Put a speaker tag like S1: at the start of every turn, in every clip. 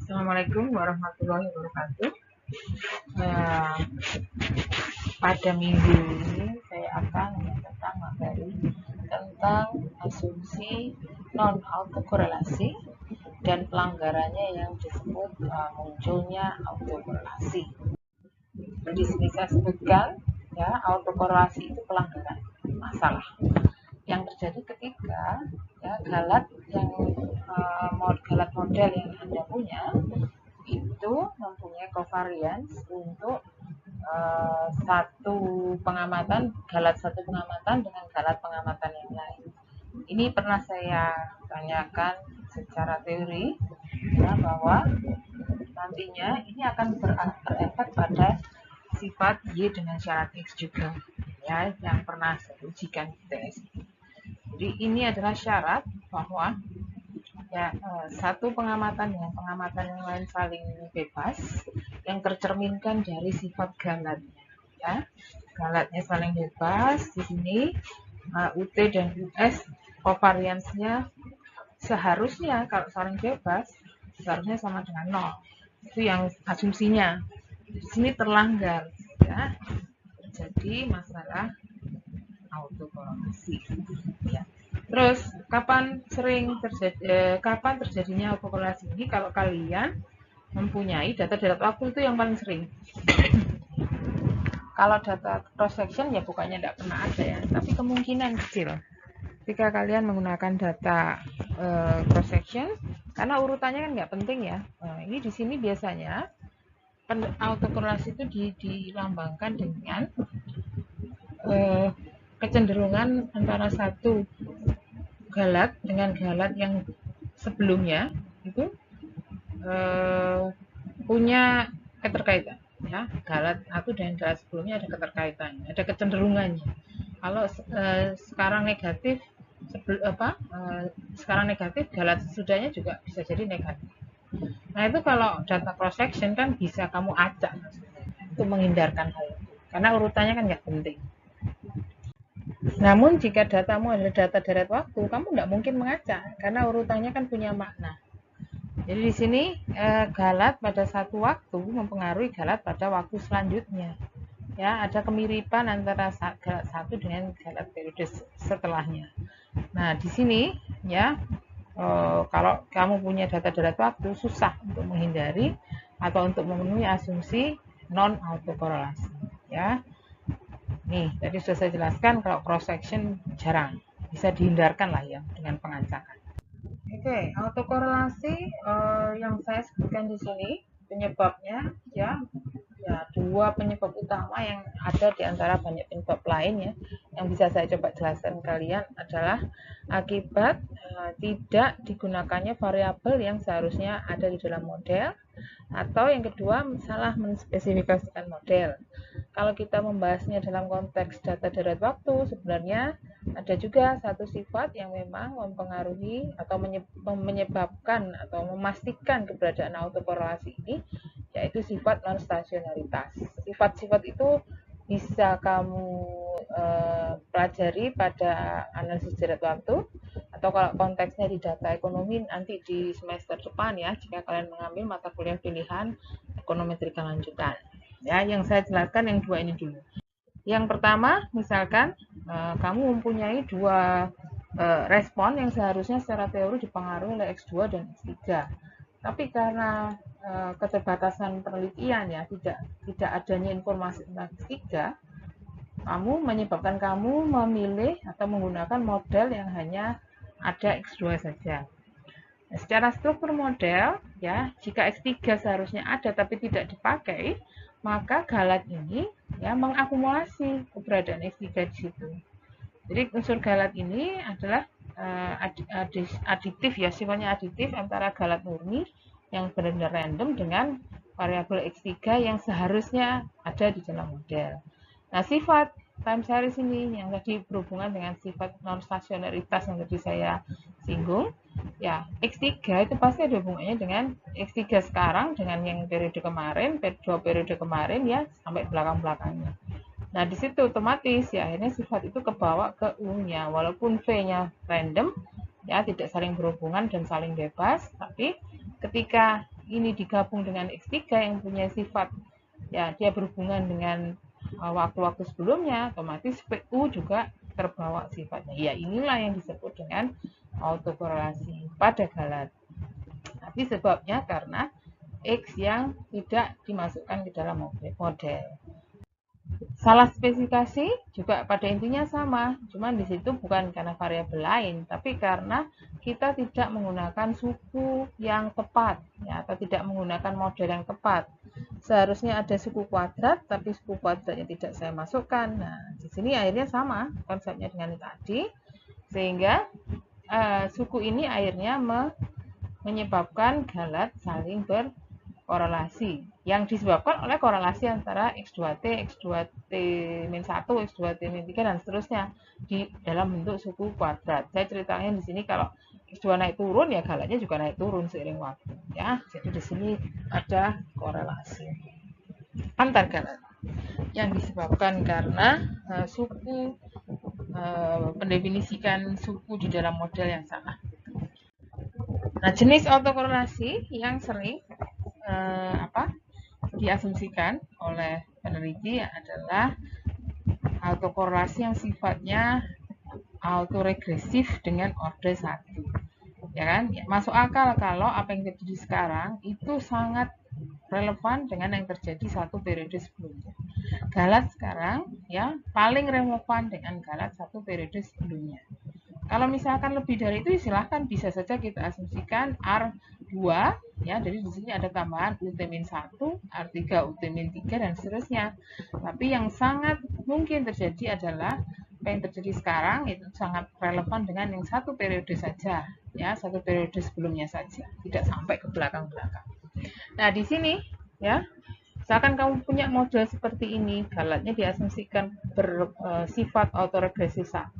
S1: Assalamualaikum warahmatullahi wabarakatuh. Eh, Pada minggu ini saya akan tentang materi tentang asumsi non autokorelasi dan pelanggarannya yang disebut munculnya autokorelasi. Jadi sini saya sebutkan ya, autokorelasi itu pelanggaran masalah yang terjadi ketika ya galat yang galat model yang Anda punya itu mempunyai covariance untuk satu pengamatan dengan galat pengamatan yang lain. Ini pernah saya tanyakan secara teori ya, bahwa nantinya ini akan berefek pada sifat Y dengan syarat X juga ya, yang pernah saya ujikan di TS. Jadi ini adalah syarat bahwa ya, satu pengamatan dengan pengamatan yang lain saling bebas yang tercerminkan dari sifat galatnya ya. Galatnya saling bebas di sini, UT dan US covariance-nya seharusnya kalau saling bebas seharusnya sama dengan 0. Itu yang asumsinya. Di sini terlanggar ya. Terjadi masalah autokorelasi ya. Terus kapan terjadinya autokorelasi ini? Kalau kalian mempunyai data waktu itu yang paling sering. Kalau data cross section ya bukannya tidak pernah ada ya, tapi kemungkinan kecil jika kalian menggunakan data cross section, karena urutannya kan nggak penting ya. Ini di sini biasanya autokorelasi itu dilambangkan dengan kecenderungan antara satu galat dengan galat yang sebelumnya itu punya keterkaitan ya. Galat satu dan galat sebelumnya ada keterkaitannya, ada kecenderungannya. Kalau sekarang negatif sekarang negatif, galat sesudahnya juga bisa jadi negatif. Nah itu kalau data cross section kan bisa kamu acak untuk menghindarkan hal itu, karena urutannya kan nggak penting. Namun jika datamu adalah data deret waktu, kamu nggak mungkin mengacak karena urutannya kan punya makna. Jadi di sini galat pada satu waktu mempengaruhi galat pada waktu selanjutnya. Ya, ada kemiripan antara galat satu dengan galat periode setelahnya. Nah, di sini ya, kalau kamu punya data deret waktu, susah untuk menghindari atau untuk memenuhi asumsi non autokorelasi. Ya, nih tadi sudah saya jelaskan kalau cross section jarang, bisa dihindarkan lah ya dengan pengacakan. Oke, autokorelasi yang saya sebutkan di sini penyebabnya ya, dua penyebab utama yang ada di antara banyak penyebab lain ya, yang bisa saya coba jelaskan kalian adalah akibat tidak digunakannya variabel yang seharusnya ada di dalam model, atau yang kedua salah menspesifikasikan model. Kalau kita membahasnya dalam konteks data deret waktu, sebenarnya ada juga satu sifat yang memang mempengaruhi atau menyebabkan atau memastikan keberadaan autokorelasi ini, yaitu sifat non-stasionaritas. Sifat-sifat itu bisa kamu pelajari pada analisis deret waktu, atau kalau konteksnya di data ekonomi nanti di semester depan ya, jika kalian mengambil mata kuliah pilihan ekonometri kelanjutan. Ya, yang saya jelaskan yang dua ini dulu. Yang pertama, misalkan kamu mempunyai dua respon yang seharusnya secara teori dipengaruhi oleh X2 dan X3. Tapi karena keterbatasan penelitian ya, tidak adanya informasi tentang X3, menyebabkan kamu memilih atau menggunakan model yang hanya ada X2 saja. Nah, secara struktur model ya, jika X3 seharusnya ada tapi tidak dipakai, maka galat ini ya mengakumulasi keberadaan X3 di situ. Jadi unsur galat ini adalah aditif ya, sifatnya aditif antara galat murni yang benar-benar random dengan variabel X3 yang seharusnya ada di dalam model. Nah, sifat time series ini yang tadi berhubungan dengan sifat non-stasionaritas yang tadi saya singgung, ya X3 itu pasti ada hubungannya dengan X3 sekarang dengan yang periode kemarin, dua periode kemarin ya, sampai belakang-belakangnya. Nah, di situ otomatis ya akhirnya sifat itu kebawa ke U-nya, walaupun V-nya random ya, tidak saling berhubungan dan saling bebas, tapi ketika ini digabung dengan X3 yang punya sifat, ya dia berhubungan dengan waktu-waktu sebelumnya, otomatis PU juga terbawa sifatnya. Ya inilah yang disebut dengan autokorelasi pada galat. Tapi sebabnya karena X yang tidak dimasukkan ke dalam model. Salah spesifikasi juga pada intinya sama, cuman di situ bukan karena variabel lain, tapi karena kita tidak menggunakan suku yang tepat, ya, atau tidak menggunakan model yang tepat. Seharusnya ada suku kuadrat, tapi suku kuadratnya tidak saya masukkan. Nah, di sini akhirnya sama konsepnya dengan tadi, sehingga suku ini akhirnya menyebabkan galat saling berkorelasi yang disebabkan oleh korelasi antara X2T, X2T-1, X2T-3 dan seterusnya di dalam bentuk suku kuadrat. Saya ceritanya di sini kalau X2 naik turun ya galatnya juga naik turun seiring waktu, ya. Jadi di sini ada korelasi antar galat yang disebabkan karena suku mendefinisikan suku di dalam model yang salah. Nah, jenis autokorelasi yang sering diasumsikan oleh peneliti adalah autokorelasi yang sifatnya autoregresif dengan order 1. Ya kan? Ya, masuk akal kalau apa yang terjadi sekarang itu sangat relevan dengan yang terjadi satu periode sebelumnya. Galat sekarang ya paling relevan dengan galat satu periode sebelumnya. Kalau misalkan lebih dari itu silahkan bisa saja kita asumsikan R2 ya, jadi di sini ada tambahan UT-1, R3, UT-3 dan seterusnya. Tapi yang sangat mungkin terjadi adalah apa yang terjadi sekarang itu sangat relevan dengan yang satu periode saja, ya, satu periode sebelumnya saja, tidak sampai ke belakang-belakang. Nah, di sini ya, misalkan kamu punya model seperti ini, galatnya diasumsikan bersifat autoregresif 1.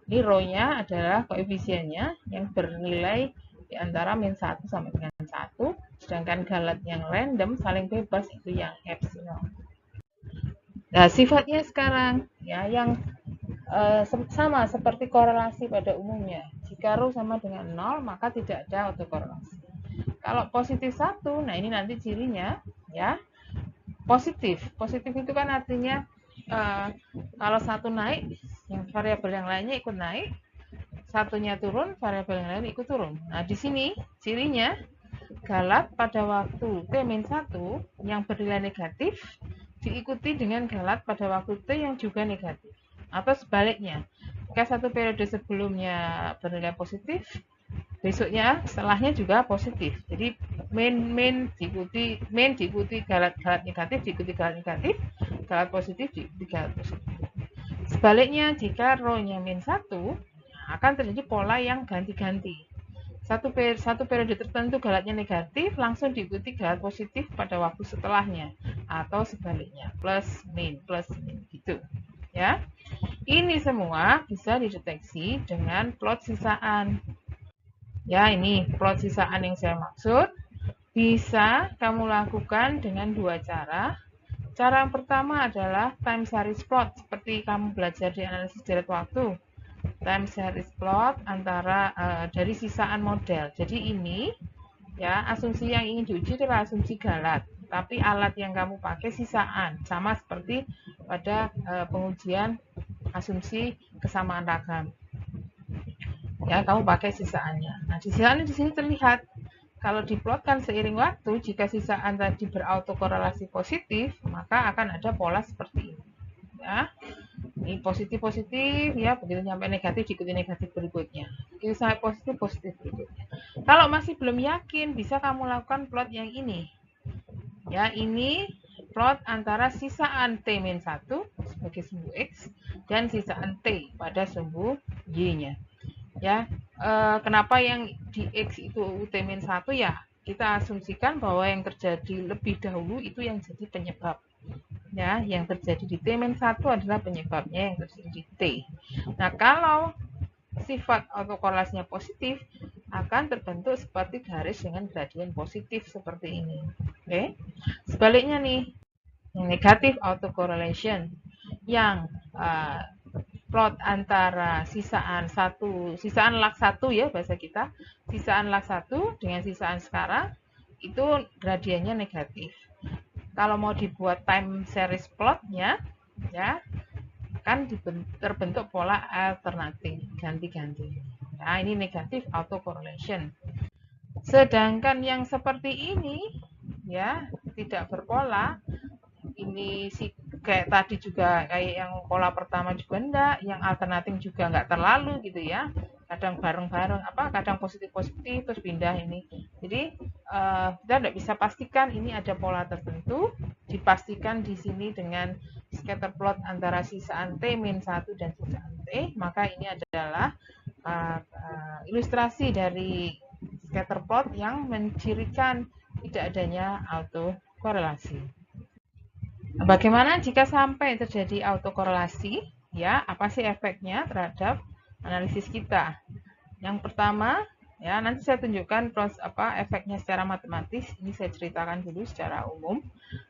S1: Ini rho-nya adalah koefisiennya yang bernilai di antara min 1 sampai dengan 1, sedangkan galat yang random saling bebas itu yang epsilon. Nah, sifatnya sekarang ya yang sama seperti korelasi pada umumnya. Jika rho sama dengan 0, maka tidak ada autokorelasi. Kalau positif 1, nah ini nanti cirinya ya. Positif itu kan artinya kalau satu naik, yang variabel yang lainnya ikut naik, satunya turun, variabel yang lain ikut turun. Nah, di sini cirinya galat pada waktu T-1 yang bernilai negatif diikuti dengan galat pada waktu T yang juga negatif. Atau sebaliknya, jika satu periode sebelumnya bernilai positif, besoknya setelahnya juga positif. Jadi main diikuti galat negatif, diikuti galat negatif, galat positif diikuti galat positif. Sebaliknya, jika rho-nya min 1, akan terjadi pola yang ganti-ganti. Satu periode tertentu galatnya negatif, langsung diikuti galat positif pada waktu setelahnya. Atau sebaliknya, plus min gitu. Ya. Ini semua bisa dideteksi dengan plot sisaan. Ya, ini plot sisaan yang saya maksud. Bisa kamu lakukan dengan dua cara. Cara yang pertama adalah time series plot, seperti kamu belajar di analisis deret waktu. Time series plot antara dari sisaan model. Jadi ini ya asumsi yang ingin diuji adalah asumsi galat, tapi alat yang kamu pakai sisaan, sama seperti pada pengujian asumsi kesamaan ragam. Ya, kamu pakai sisaannya. Nah, sisaannya di sini terlihat. Kalau diplotkan seiring waktu, jika sisaan tadi berautokorelasi positif, maka akan ada pola seperti ini. Ya, ini positif-positif, ya, begitu sampai negatif, diikuti negatif berikutnya. Begitu sampai positif berikutnya. Kalau masih belum yakin, bisa kamu lakukan plot yang ini. Ya, ini plot antara sisaan T-1 sebagai sumbu X dan sisaan T pada sumbu Y-nya. Ya, kenapa yang di X itu UT-1 ya? Kita asumsikan bahwa yang terjadi lebih dahulu itu yang jadi penyebab. Ya, yang terjadi di T-1 adalah penyebabnya yang terjadi di T. Nah, kalau sifat autokorelasinya positif, akan terbentuk seperti garis dengan gradien positif seperti ini. Oke. Sebaliknya nih, yang negatif autocorrelation yang plot antara sisaan lag 1 ya bahasa kita, sisaan lag 1 dengan sisaan sekarang itu gradiennya negatif. Kalau mau dibuat time series plotnya, ya kan terbentuk pola alternating, ganti-ganti. Nah, ini negatif autocorrelation. Sedangkan yang seperti ini, ya tidak berpola, ini sih kayak tadi juga, kayak yang pola pertama juga enggak, yang alternating juga enggak terlalu gitu ya, kadang bareng-bareng, kadang positif-positif terus pindah ini. Jadi kita tidak bisa pastikan ini ada pola tertentu. Dipastikan di sini dengan scatter plot antara sisaan T-1 dan sisaan T, maka ini adalah ilustrasi dari scatter plot yang mencirikan tidak adanya autokorelasi. Bagaimana jika sampai terjadi autokorelasi? Ya, apa sih efeknya terhadap analisis kita? Yang pertama, ya nanti saya tunjukkan efeknya secara matematis. Ini saya ceritakan dulu secara umum.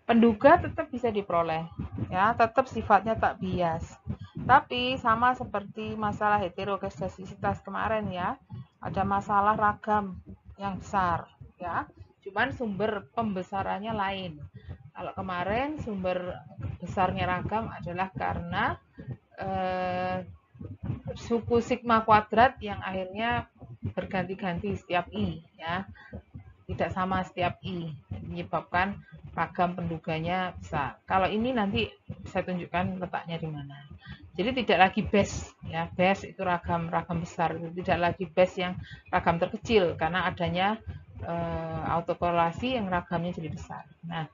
S1: Penduga tetap bisa diperoleh, ya, tetap sifatnya tak bias. Tapi sama seperti masalah heteroskedastisitas kemarin ya, ada masalah ragam yang besar, ya. Cuman sumber pembesarannya lain. Kalau kemarin sumber besarnya ragam adalah karena suku sigma kuadrat yang akhirnya berganti-ganti setiap i, ya, tidak sama setiap i, menyebabkan ragam penduganya besar. Kalau ini nanti saya tunjukkan letaknya di mana. Jadi tidak lagi base, ya, base itu ragam besar, tidak lagi base yang ragam terkecil karena adanya autokorelasi yang ragamnya jadi besar. Nah,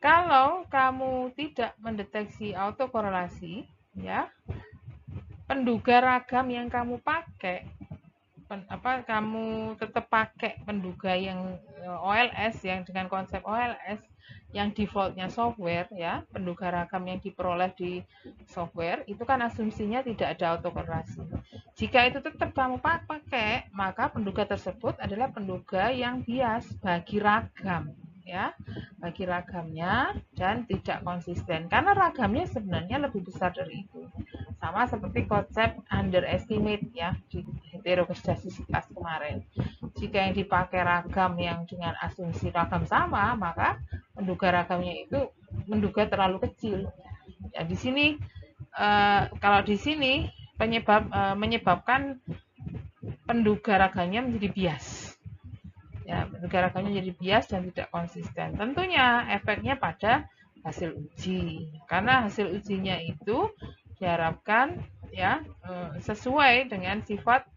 S1: kalau kamu tidak mendeteksi autokorelasi, ya, penduga ragam yang kamu pakai, kamu tetap pakai penduga yang OLS, yang dengan konsep OLS, yang defaultnya software, ya, penduga ragam yang diperoleh di software, itu kan asumsinya tidak ada autokorelasi. Jika itu tetap kamu pakai, maka penduga tersebut adalah penduga yang bias bagi ragam, ya, bagi ragamnya dan tidak konsisten karena ragamnya sebenarnya lebih besar dari itu. Sama seperti konsep underestimate, ya, di heteroskedastisitas kemarin. Jika yang dipakai ragam yang dengan asumsi ragam sama, maka penduga ragamnya itu menduga terlalu kecil. Ya, di sini kalau di sini menyebabkan penduga ragamnya menjadi bias. Ya, penduga ragamnya jadi bias dan tidak konsisten. Tentunya efeknya pada hasil uji. Karena hasil ujinya itu diharapkan, ya, sesuai dengan sifat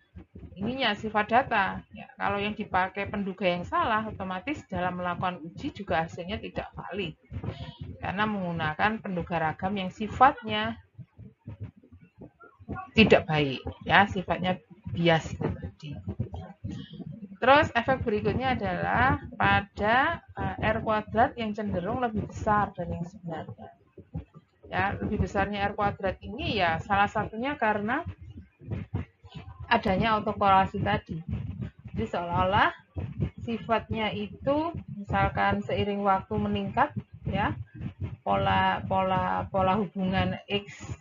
S1: data. Ya, kalau yang dipakai penduga yang salah, otomatis dalam melakukan uji juga hasilnya tidak valid. Karena menggunakan penduga ragam yang sifatnya tidak baik, ya, sifatnya bias tadi. Terus efek berikutnya adalah pada R kuadrat yang cenderung lebih besar dari yang sebenarnya. Ya, lebih besarnya R kuadrat ini ya salah satunya karena adanya autokorelasi tadi. Jadi seolah-olah sifatnya itu misalkan seiring waktu meningkat, ya, pola hubungan X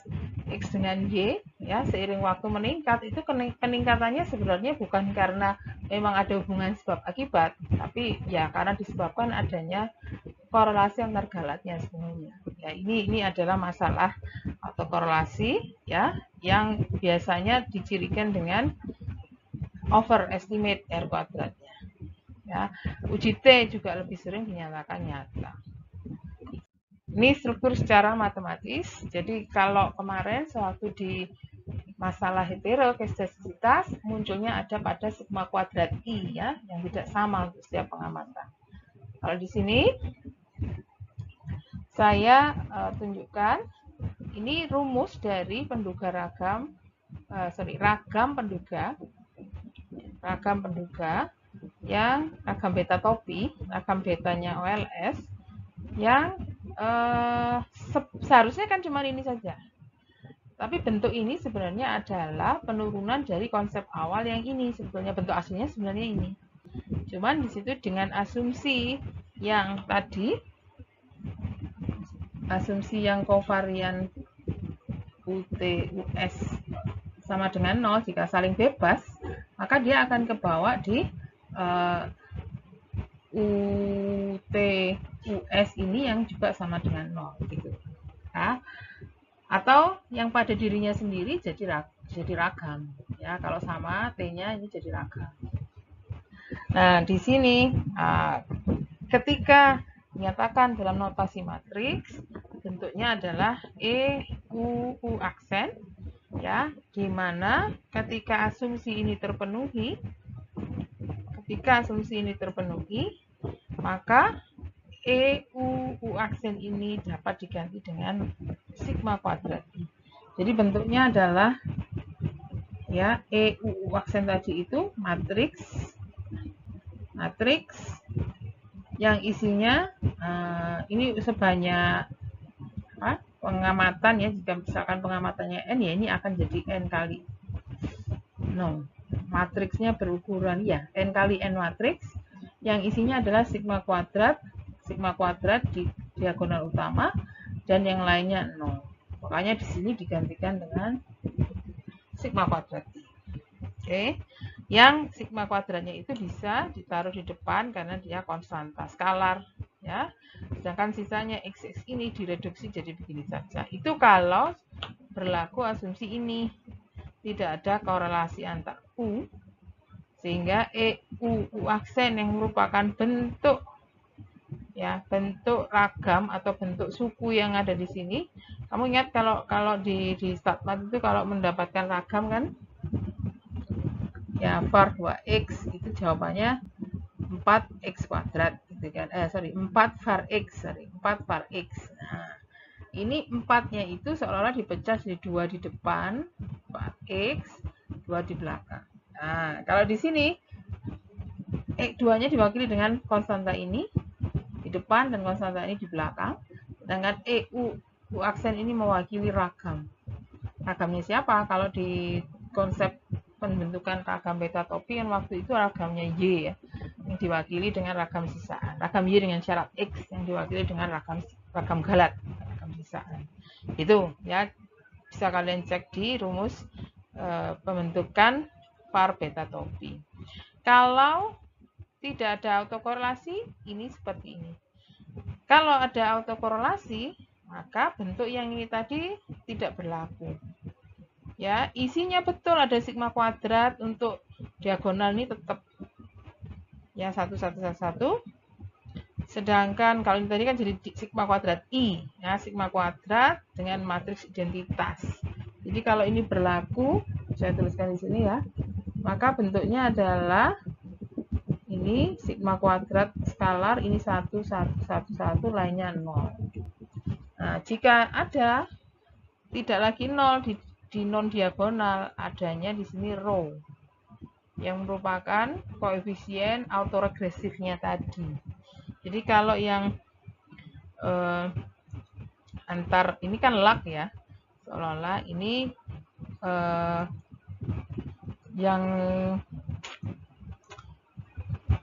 S1: dengan Y, ya, seiring waktu meningkat, itu peningkatannya sebenarnya bukan karena memang ada hubungan sebab akibat, tapi ya karena disebabkan adanya korelasi antar galatnya sebenarnya. Ya, ini adalah masalah autokorelasi, ya, yang biasanya dicirikan dengan overestimate R kuadratnya. Ya, uji T juga lebih sering dinyatakan nyata. Ini struktur secara matematis. Jadi kalau kemarin sewaktu di masalah heteroskedastisitas munculnya ada pada sigma kuadrat I, ya, yang tidak sama untuk setiap pengamatan. Kalau di sini saya tunjukkan ini rumus dari penduga ragam penduga yang ragam beta topi, ragam betanya OLS yang seharusnya kan cuma ini saja. Tapi bentuk ini sebenarnya adalah penurunan dari konsep awal yang ini. Sebetulnya bentuk aslinya sebenarnya ini. Cuman di situ dengan asumsi yang tadi, asumsi yang kovarian UT US sama dengan 0 jika saling bebas, maka dia akan kebawa di UTUS ini yang juga sama dengan 0 gitu. Nah, atau yang pada dirinya sendiri jadi ragam ya, kalau sama T-nya ini jadi ragam. Nah, di sini ketika dinyatakan dalam notasi matriks, bentuknya adalah E, U aksen ya, di mana ketika asumsi ini terpenuhi, maka E, U aksen ini dapat diganti dengan sigma kuadrat I. Jadi bentuknya adalah ya, E, U aksen tadi itu matriks yang isinya ini sebanyak pengamatan ya, jika misalkan pengamatannya N ya, ini akan jadi N kali matriksnya berukuran ya N kali N matriks yang isinya adalah sigma kuadrat di diagonal utama dan yang lainnya 0. Makanya di sini digantikan dengan sigma kuadrat. Oke. Yang sigma kuadratnya itu bisa ditaruh di depan karena dia konstanta skalar ya. Sedangkan sisanya x ini direduksi jadi begini saja. Itu kalau berlaku asumsi ini tidak ada korelasi antar U, sehingga E, U aksen yang merupakan bentuk ragam atau bentuk suku yang ada di sini. Kamu ingat kalau di StatMat itu kalau mendapatkan ragam kan ya, var 2x itu jawabannya 4x kuadrat gitu kan. 4 var x. Nah, ini 4-nya itu seolah-olah dipecah jadi 2 di depan, 4x, 2 di belakang. Nah, kalau di sini 2-nya diwakili dengan konstanta ini di depan dan konstanta ini di belakang. Sedangkan U aksen ini mewakili ragam. Ragamnya siapa? Kalau di konsep pembentukan ragam beta topi kan waktu itu ragamnya Y ya, yang diwakili dengan ragam sisaan. Ragam Y dengan syarat X yang diwakili dengan ragam galat, ragam sisaan. Itu ya, bisa kalian cek di rumus pembentukan var beta topi. Kalau tidak ada autokorelasi, ini seperti ini. Kalau ada autokorelasi, maka bentuk yang ini tadi tidak berlaku. Ya, isinya betul ada sigma kuadrat, untuk diagonal ini tetap ya 1 1 1 1. Sedangkan kalau ini tadi kan jadi sigma kuadrat I ya, sigma kuadrat dengan matriks identitas. Jadi kalau ini berlaku, saya tuliskan di sini ya, maka bentuknya adalah ini sigma kuadrat skalar, ini 1 1 1 1, lainnya 0. Nah, jika ada tidak lagi 0 di non diagonal, adanya di sini row yang merupakan koefisien autoregresifnya tadi. Jadi kalau yang antar ini kan lag ya, seolah-olah ini yang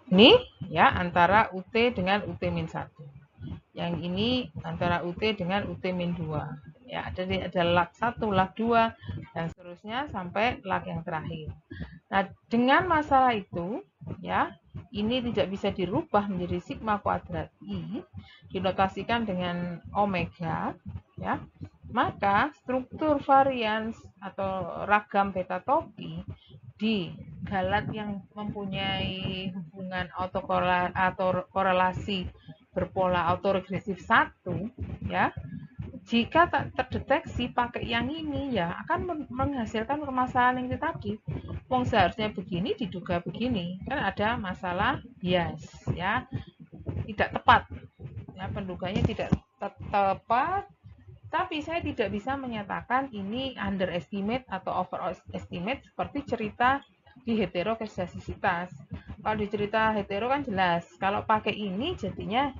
S1: ini ya antara UT dengan UT-1. Yang ini antara UT dengan UT-2. Ya, ada lag 1, lag 2 dan seterusnya sampai lag yang terakhir. Nah, dengan masalah itu ya, ini tidak bisa dirubah menjadi sigma kuadrat I, dinotasikan dengan omega ya. Maka struktur varians atau ragam beta topi di galat yang mempunyai hubungan autokorelasi berpola autoregresif 1 ya, jika tak terdeteksi pakai yang ini ya akan menghasilkan permasalahan yang tadi. Wong seharusnya begini diduga begini, kan ada masalah bias ya, tidak tepat ya, penduganya tidak tepat. Tapi saya tidak bisa menyatakan ini underestimate atau overestimate seperti cerita di heterokesasitas. Kalau di cerita hetero kan jelas, kalau pakai ini jadinya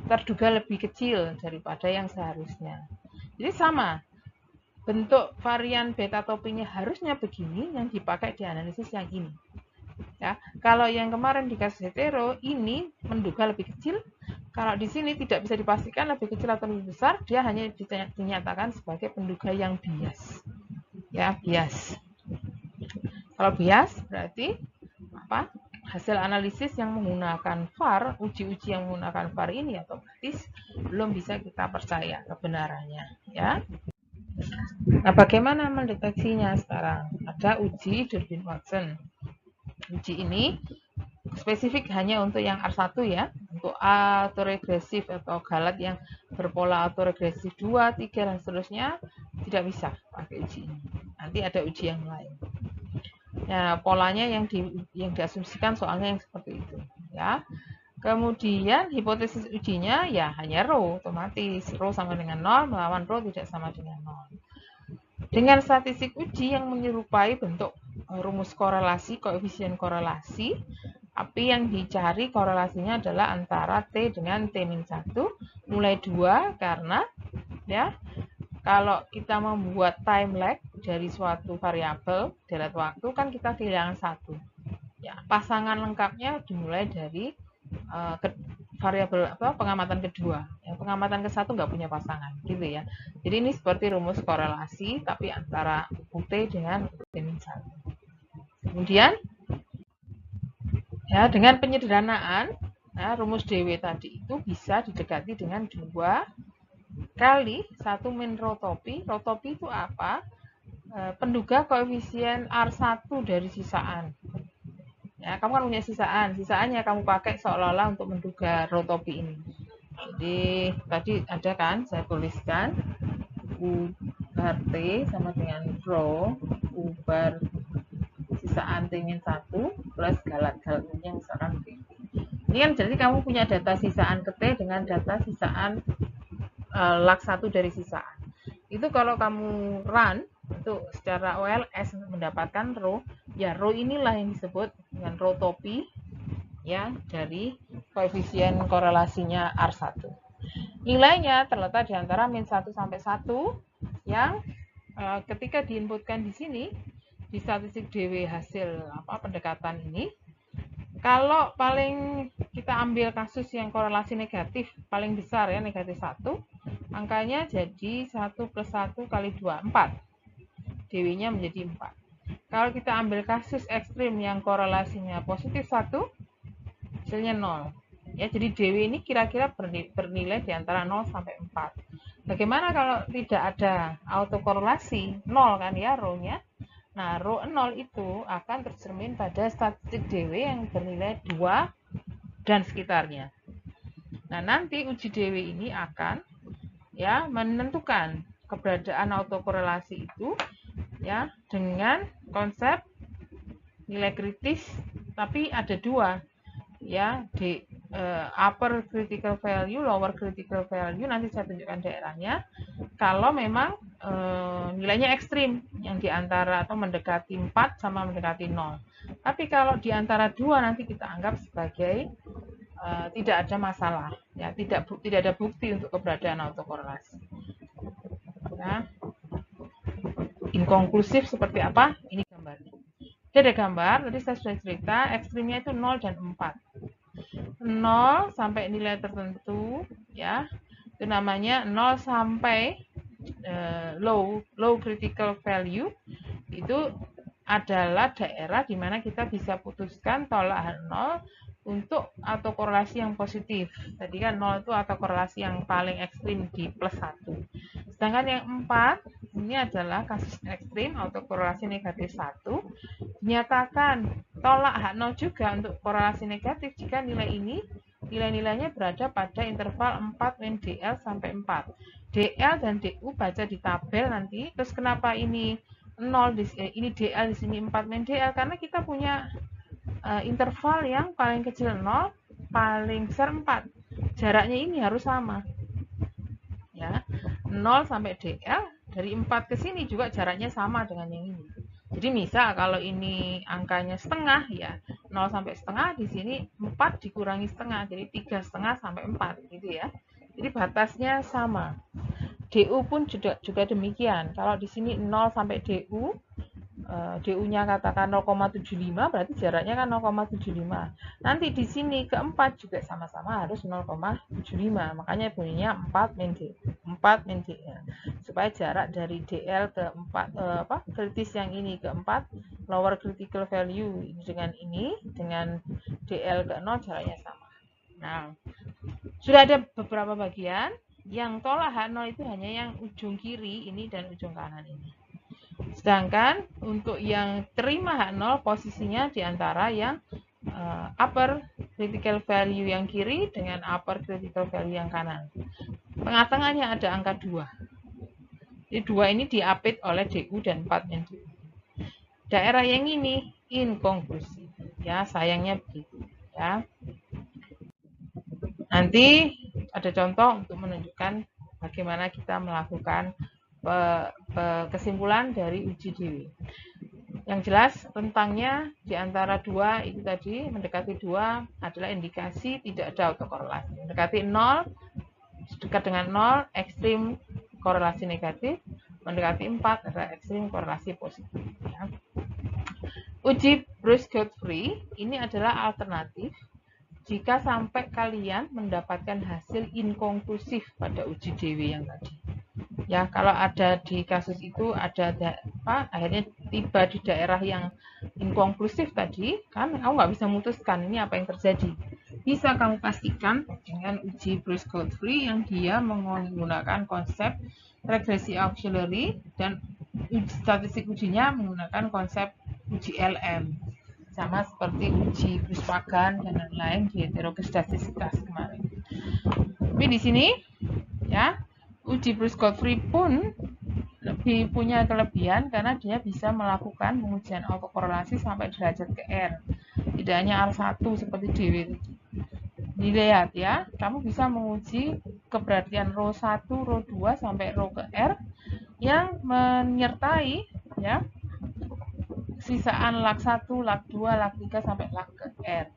S1: terduga lebih kecil daripada yang seharusnya. Jadi sama, bentuk varian beta topinya harusnya begini, yang dipakai di analisis yang ini. Ya, kalau yang kemarin di kasus hetero ini menduga lebih kecil, kalau di sini tidak bisa dipastikan lebih kecil atau lebih besar, dia hanya dinyatakan sebagai penduga yang bias. Ya, bias. Kalau bias berarti apa? Hasil analisis yang menggunakan VAR, uji-uji yang menggunakan VAR ini otomatis belum bisa kita percaya kebenarannya, ya. Nah, bagaimana mendeteksinya sekarang? Ada uji Durbin-Watson. Uji ini spesifik hanya untuk yang R1 ya, untuk autoregresif atau galat yang berpola autoregresif 2, 3 dan seterusnya tidak bisa pakai uji ini. Nanti ada uji yang lain. Ya, polanya yang diasumsikan soalnya yang seperti itu, ya. Kemudian hipotesis ujinya ya hanya rho, otomatis rho sama dengan 0 melawan rho tidak sama dengan 0. Dengan statistik uji yang menyerupai bentuk rumus korelasi, koefisien korelasi, tapi yang dicari korelasinya adalah antara T dengan T-1 mulai 2 karena ya kalau kita membuat time lag dari suatu variabel deret waktu kan kita kehilangan satu. Ya, pasangan lengkapnya dimulai dari variabel pengamatan kedua. Yang pengamatan ke satu nggak punya pasangan, gitu ya. Jadi ini seperti rumus korelasi tapi antara UT dengan T-1. Kemudian ya dengan penyederhanaan, nah, rumus DW tadi itu bisa didekati dengan 2 kali 1 min rotopi. Rotopi itu apa? Penduga koefisien R1 dari sisaan. Ya, kamu kan punya sisaan. Sisaannya kamu pakai seolah-olah untuk menduga rotopi ini. Jadi tadi ada kan saya tuliskan U bar T sama dengan rho U bar sisaan T-1 plus galat-galatnya misalkan T. Ini kan jadi kamu punya data sisaan ke T dengan data sisaan lag 1 dari sisaan. Itu kalau kamu run itu secara OLS mendapatkan rho, ya rho inilah yang disebut dengan rotopi ya dari koefisien korelasinya R1. Nilainya terletak di antara min 1 sampai 1 yang ketika diinputkan di sini di statistik DW hasil pendekatan ini, kalau paling kita ambil kasus yang korelasi negatif paling besar ya, negatif 1, angkanya jadi 1 plus 1 kali 2, 4. DW-nya menjadi 4. Kalau kita ambil kasus ekstrim yang korelasinya positif 1, hasilnya 0. Ya, jadi DW ini kira-kira bernilai di antara 0 sampai 4. Bagaimana kalau tidak ada autokorelasi? 0 kan ya rho-nya. Nah, rho 0 itu akan tercermin pada statistik DW yang bernilai 2 dan sekitarnya. Nah, nanti uji DW ini akan ya menentukan keberadaan autokorelasi itu ya dengan konsep nilai kritis, tapi ada 2 ya, di upper critical value, lower critical value, nanti saya tunjukkan daerahnya. Kalau memang nilainya ekstrim yang diantara atau mendekati 4 sama mendekati 0. Tapi kalau diantara 2 nanti kita anggap sebagai tidak ada masalah, ya tidak ada bukti untuk keberadaan autokorelasi. Ya. Inkonklusif seperti apa? Ini gambarnya. Jadi ada gambar, tadi saya sudah cerita, ekstrimnya itu 0 dan 4. 0 sampai nilai tertentu, ya, itu namanya 0 sampai low critical value, itu adalah daerah di mana kita bisa putuskan tolak 0 untuk autokorelasi yang positif. Tadi kan 0 itu autokorelasi yang paling ekstrim di plus 1. Sedangkan yang 4, ini adalah kasus ekstrim autokorelasi negatif 1. Dinyatakan tolak H0 juga untuk korelasi negatif jika nilai-nilainya berada pada interval 4 min DL sampai 4. DL dan DU baca di tabel nanti. Terus kenapa ini 0 ini DL di sini 4 min DL? Karena kita punya interval yang paling kecil 0, paling besar 4. Jaraknya ini harus sama. Ya. 0 sampai DL dari 4 ke sini juga jaraknya sama dengan yang ini. Jadi misal kalau ini angkanya setengah ya 0 sampai setengah, di sini 4 dikurangi setengah, jadi 3,5 sampai 4 gitu ya. Jadi batasnya sama. DU pun juga demikian. Kalau di sini 0 sampai DU DU-nya katakan 0,75, berarti jaraknya kan 0,75. Nanti di sini keempat juga sama-sama harus 0,75. Makanya bunyinya 4 min D. 4 min D. Ya. Supaya jarak dari DL ke 4 kritis yang ini ke 4 lower critical value dengan ini dengan DL ke 0 jaraknya sama. Nah, sudah ada beberapa bagian yang tolak H0 itu hanya yang ujung kiri ini dan ujung kanan ini. Sedangkan untuk yang terima H0 posisinya di antara yang upper critical value yang kiri dengan upper critical value yang kanan. Tengah-tengahnya ada angka 2. Jadi 2 ini diapit oleh DU dan 4 min DU. Daerah yang ini inkonklusif. Ya, sayangnya begitu. Ya. Nanti ada contoh untuk menunjukkan bagaimana kita melakukan kesimpulan dari uji DW. Yang jelas rentangnya di antara 2 itu tadi mendekati 2 adalah indikasi tidak ada autokorelasi. Mendekati 0, dekat dengan 0, ekstrim korelasi negatif. Mendekati 4 adalah ekstrim korelasi positif. Ya. Uji Bruce-Godfrey ini adalah alternatif jika sampai kalian mendapatkan hasil inkonklusif pada uji DW yang tadi. Ya, kalau ada di kasus itu ada akhirnya tiba di daerah yang inkonklusif tadi, kan kamu nggak bisa memutuskan ini apa yang terjadi. Bisa kamu pastikan dengan uji Bruce-Godfrey yang dia menggunakan konsep regresi auxiliary dan statistik ujinya menggunakan konsep uji LM. Sama seperti uji Bruce-Pagan dan lain-lain di heterogestasitas kemarin. Tapi di sini ya uji Bruce-Godfrey pun lebih punya kelebihan karena dia bisa melakukan pengujian autokorelasi sampai derajat ke R. Tidak hanya R1 seperti DW tadi. Dilihat ya, kamu bisa menguji keberartian rho 1, rho 2 sampai rho ke R yang menyertai ya sisaan lak 1, lak 2, lak 3 sampai lak ke R.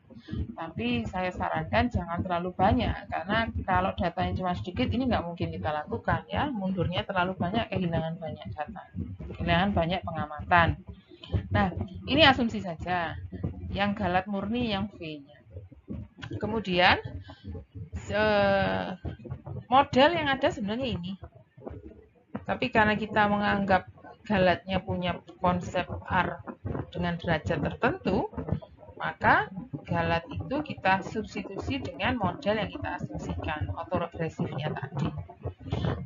S1: Tapi saya sarankan jangan terlalu banyak karena kalau datanya cuma sedikit ini nggak mungkin kita lakukan ya, mundurnya terlalu banyak, kehilangan banyak data, kehilangan banyak pengamatan. Nah, ini asumsi saja yang galat murni yang V-nya. Kemudian model yang ada sebenarnya ini, tapi karena kita menganggap galatnya punya konsep R dengan derajat tertentu, maka galat itu kita substitusi dengan model yang kita asumsikan, autoregresifnya tadi.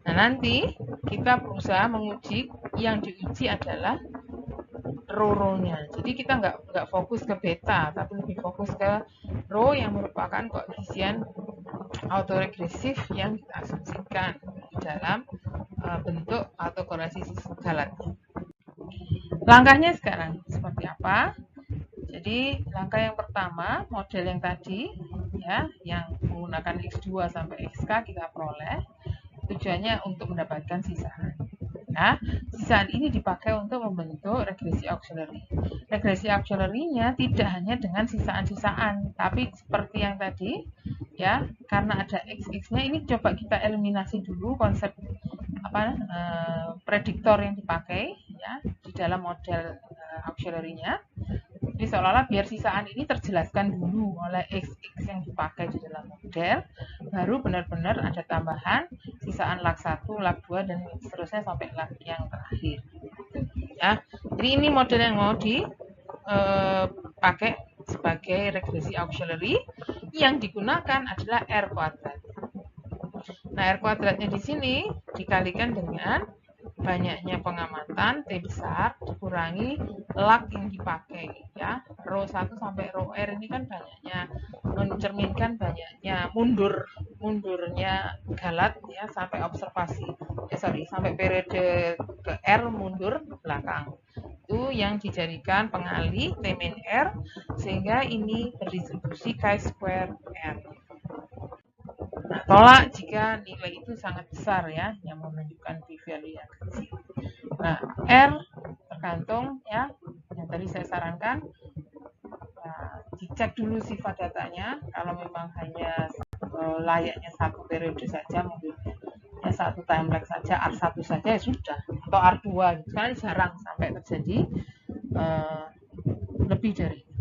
S1: Nah, nanti kita berusaha menguji, yang diuji adalah rho-nya. Jadi kita nggak fokus ke beta, tapi lebih fokus ke rho yang merupakan koefisien autoregresif yang kita asumsikan di dalam bentuk autokorelasi galatnya. Langkahnya sekarang seperti apa? Jadi langkah yang pertama, model yang tadi ya, yang menggunakan X2 sampai XK kita peroleh. Tujuannya untuk mendapatkan sisaan. Nah, sisaan ini dipakai untuk membentuk regresi auxiliary. Regresi auxiliary-nya tidak hanya dengan sisaan-sisaan, tapi seperti yang tadi ya, karena ada XX-nya ini coba kita eliminasi dulu konsep prediktor yang dipakai ya di dalam model auxiliary-nya. Jadi seolah-olah biar sisaan ini terjelaskan dulu oleh XX yang dipakai di dalam model, baru benar-benar ada tambahan sisaan lak 1, lak 2, dan seterusnya sampai lak yang terakhir. Ya, jadi ini model yang mau dipakai sebagai regresi auxiliary, yang digunakan adalah R kuadrat. Nah, R kuadratnya di sini dikalikan dengan banyaknya pengamatan T besar dikurangi lak yang dipakai ya. Rho 1 sampai rho R ini kan banyaknya, mencerminkan banyaknya mundurnya galat ya sampai observasi. Sampai periode ke R mundur ke belakang. Itu yang dijadikan pengalih T min R sehingga ini berdistribusi chi-square R. Nah, tolak jika nilai itu sangat besar ya, yang menunjukkan p-value yang kecil. Nah, R tergantung ya, yang tadi saya sarankan, dicek dulu sifat datanya. Kalau memang hanya layaknya satu periode saja, mungkin ya satu time lag saja, R1 saja ya sudah, atau R2 gitu. Karena jarang sampai terjadi lebih dari itu.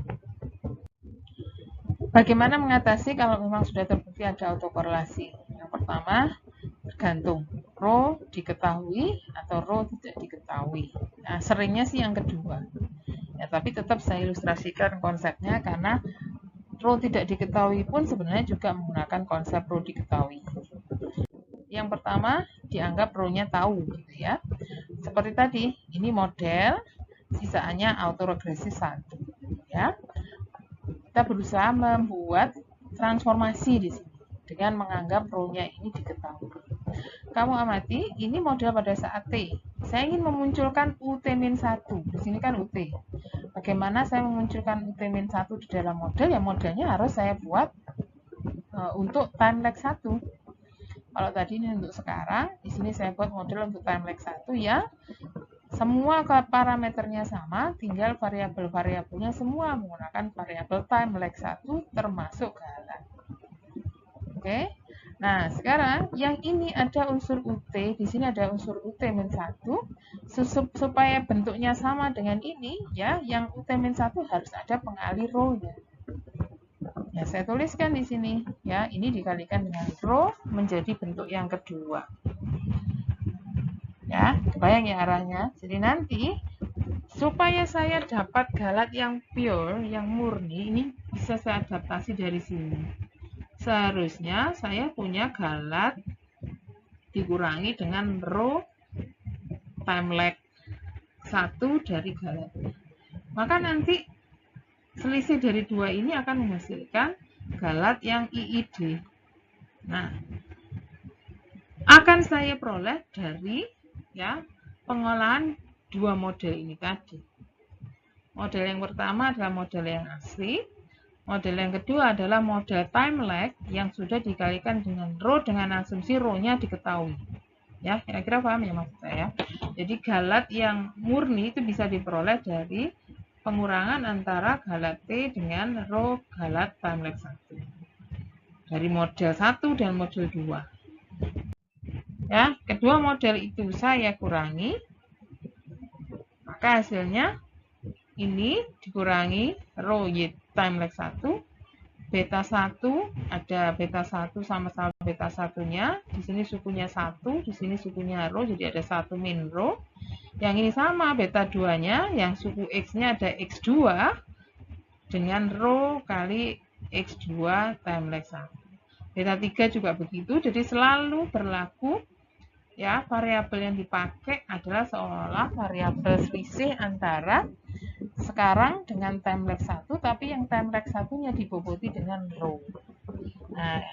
S1: Bagaimana mengatasi kalau memang sudah terbukti ada autokorelasi? Yang pertama, tergantung rho diketahui atau rho tidak diketahui. Nah, seringnya sih yang kedua. Ya, tapi tetap saya ilustrasikan konsepnya karena rho tidak diketahui pun sebenarnya juga menggunakan konsep rho diketahui. Yang pertama, dianggap rho-nya tahu gitu ya. Seperti tadi, ini model, sisaannya autoregresi 1 ya. Kita berusaha membuat transformasi di sini dengan menganggap rho-nya ini diketahui. Kamu amati, ini model pada saat T. Saya ingin memunculkan UT-1. Di sini kan UT. Bagaimana saya memunculkan UT-1 di dalam model? Ya modelnya harus saya buat untuk time lag 1. Kalau tadi ini untuk sekarang, di sini saya buat model untuk time lag 1 ya. Semua parameternya sama, tinggal variabel-variabelnya semua menggunakan variabel time lag 1 termasuk galat. Oke. Nah, sekarang yang ini ada unsur UT, di sini ada unsur UT-1. Supaya bentuknya sama dengan ini, ya, yang UT-1 harus ada pengalih rho-nya. Ya, saya tuliskan di sini, ya, ini dikalikan dengan rho menjadi bentuk yang kedua. Ya, kebayang ya arahnya. Jadi nanti supaya saya dapat galat yang pure, yang murni, ini bisa saya adaptasi dari sini. Seharusnya saya punya galat dikurangi dengan rho time lag 1 dari galat. Maka nanti selisih dari dua ini akan menghasilkan galat yang IID. Nah, akan saya peroleh dari ya pengolahan dua model ini tadi. Model yang pertama adalah model yang asli. Model yang kedua adalah model time lag yang sudah dikalikan dengan rho dengan asumsi rho-nya diketahui. Ya, kira-kira paham ya maksud saya? Jadi galat yang murni itu bisa diperoleh dari pengurangan antara galat T dengan rho galat time lag 1. Dari model 1 dan model 2. Ya, kedua model itu saya kurangi, maka hasilnya ini dikurangi rho y time lag 1, beta 1, ada beta 1 sama-sama beta 1-nya, di sini sukunya 1, di sini sukunya rho, jadi ada 1 min rho. Yang ini sama beta 2-nya, yang suku X-nya ada X2 dengan rho kali X2 time lag 1. Beta 3 juga begitu, jadi selalu berlaku ya, variabel yang dipakai adalah seolah variabel selisih antara sekarang dengan time lag 1, tapi yang time lag 1-nya diboboti dengan rho. Nah,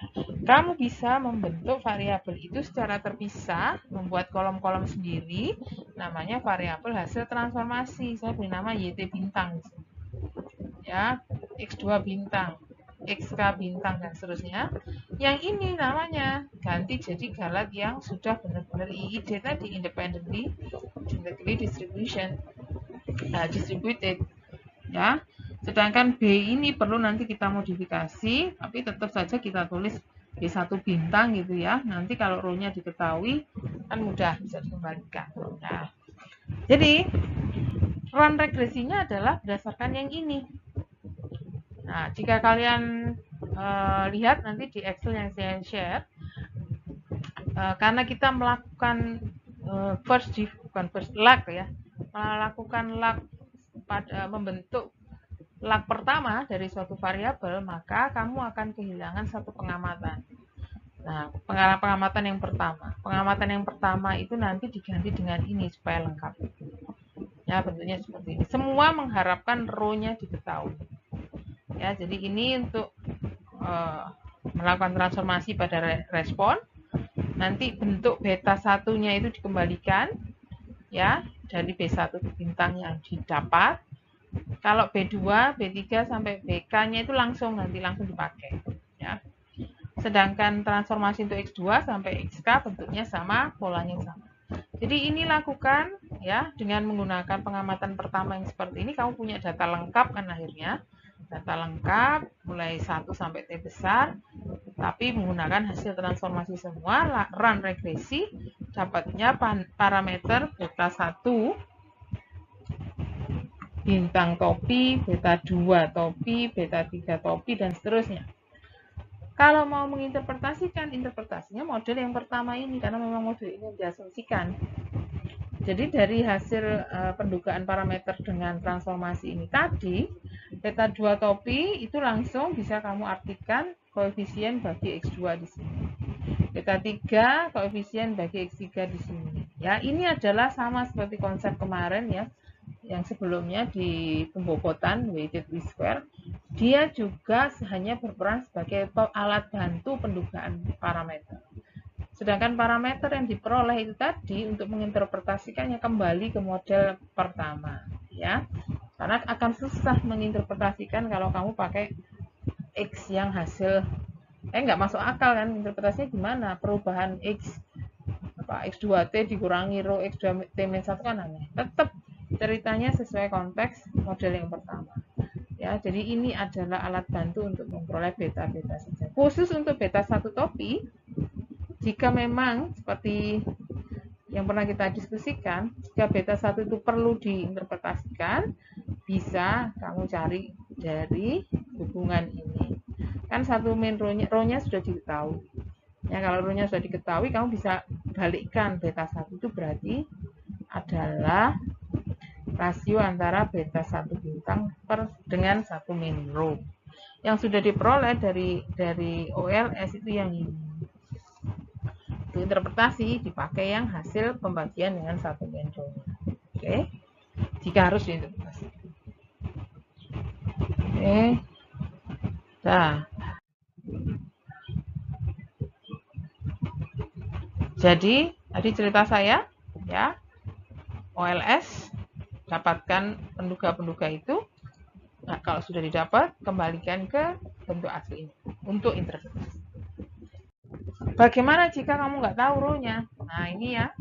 S1: kamu bisa membentuk variabel itu secara terpisah, membuat kolom-kolom sendiri, namanya variabel hasil transformasi. Saya beri nama YT bintang. Ya, X2 bintang, XK bintang dan seterusnya. Yang ini namanya ganti jadi galat yang sudah benar-benar IID tadi, independently distributed. Ya. Sedangkan B ini perlu nanti kita modifikasi, tapi tetap saja kita tulis B1 bintang gitu ya. Nanti kalau rho-nya diketahui kan mudah bisa dikembalikan. Nah, jadi run regresinya adalah berdasarkan yang ini. Nah, jika kalian lihat nanti di Excel yang saya share, karena kita melakukan lag ya, melakukan lag pada membentuk lag pertama dari suatu variabel, maka kamu akan kehilangan satu pengamatan. Nah, pengamatan yang pertama itu nanti diganti dengan ini supaya lengkap. Ya, bentuknya seperti ini. Semua mengharapkan rho-nya diketahui. Ya, jadi ini untuk melakukan transformasi pada respon. Nanti bentuk beta 1-nya itu dikembalikan ya dari B1 bintang yang didapat. Kalau B2, B3 sampai BK-nya itu langsung dipakai ya. Sedangkan transformasi untuk X2 sampai XK bentuknya sama, polanya sama. Jadi ini lakukan ya dengan menggunakan pengamatan pertama yang seperti ini, kamu punya data lengkap kan akhirnya. Data lengkap mulai 1 sampai T besar, tapi menggunakan hasil transformasi semua, run regresi, dapatnya parameter beta 1 bintang topi, beta 2 topi, beta 3 topi, dan seterusnya. Kalau mau menginterpretasikan, interpretasinya model yang pertama ini, karena memang model ini diasumsikan. Jadi dari hasil pendugaan parameter dengan transformasi ini tadi, beta 2 topi itu langsung bisa kamu artikan koefisien bagi X2 di sini. Beta 3 koefisien bagi X3 di sini. Ya, ini adalah sama seperti konsep kemarin ya, yang sebelumnya di pembobotan weighted least square, dia juga hanya berperan sebagai alat bantu pendugaan parameter. Sedangkan parameter yang diperoleh itu tadi untuk menginterpretasikannya kembali ke model pertama, ya. Karena akan susah menginterpretasikan kalau kamu pakai X yang hasil nggak masuk akal kan, interpretasinya gimana? Perubahan X X2T dikurangi rho X2T-1 kan aneh. Tetap ceritanya sesuai konteks model yang pertama. Ya, jadi ini adalah alat bantu untuk memperoleh beta-beta saja. Khusus untuk beta 1 topi, jika memang seperti yang pernah kita diskusikan, jika beta 1 itu perlu diinterpretasikan, bisa kamu cari dari hubungan ini. Kan satu main rho-nya sudah diketahui. Ya, kalau rho-nya sudah diketahui, kamu bisa balikkan beta 1 itu berarti adalah rasio antara beta 1 bintang dengan 1 min rho. Yang sudah diperoleh dari OLS itu yang ini. Untuk interpretasi dipakai yang hasil pembagian dengan 1 min rho. Oke. Jika harus diinterpretasi. Oke. Nah. Jadi, tadi cerita saya ya. OLS dapatkan penduga-penduga itu. Nah, kalau sudah didapat, kembalikan ke bentuk asli ini untuk interpretasi. Bagaimana jika kamu nggak tahu rho-nya? Nah, ini ya